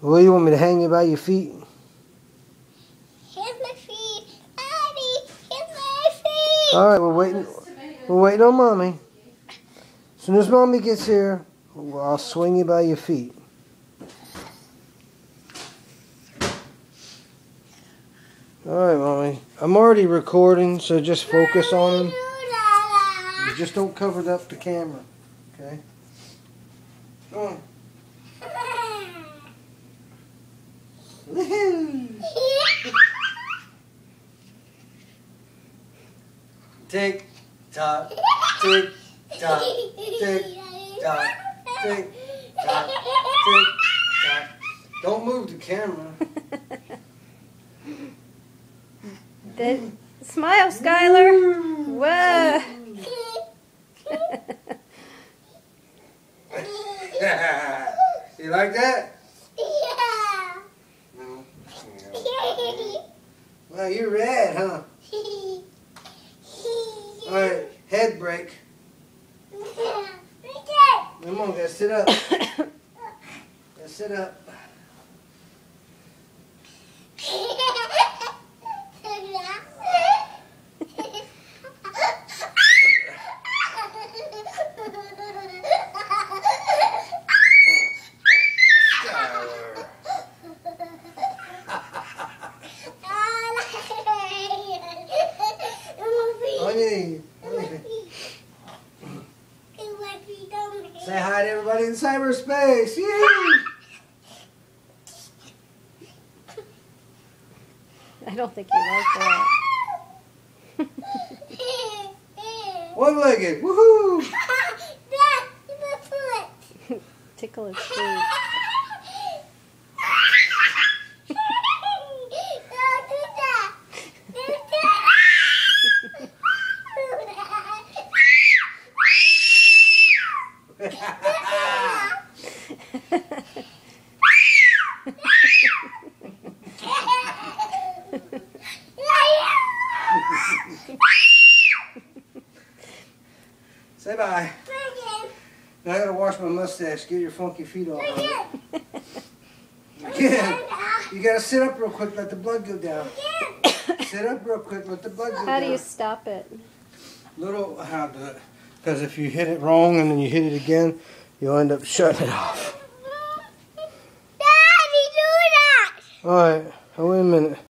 Well, you want me to hang you by your feet? Here's my feet. Daddy, here's my feet. Alright, we're waiting. We're waiting on Mommy. As soon as Mommy gets here, I'll swing you by your feet. Alright, Mommy. I'm already recording, so just focus on him. You just don't cover up the camera. Okay? Go on. Tick tock, tick tock, tick tock, tick tock, tick tock. Don't move the camera. Smile, Skylar. Whoa. You like that? Yeah. No. Well, you're red, huh? Alright, head break. Come on, gotta sit up. Gotta sit up. Say hi to everybody in cyberspace. Yay! I don't think you like that. One-legged. Woohoo! Tickle his feet. Say bye. Now I gotta wash my mustache. Get your funky feet off. Again. You gotta sit up real quick. Let the blood go down. Sit up real quick. Let the blood go down. How do you stop it? Little. How do it? Because if you hit it wrong and then you hit it again, you'll end up shutting it off. Daddy, do that. All right. Oh, wait a minute.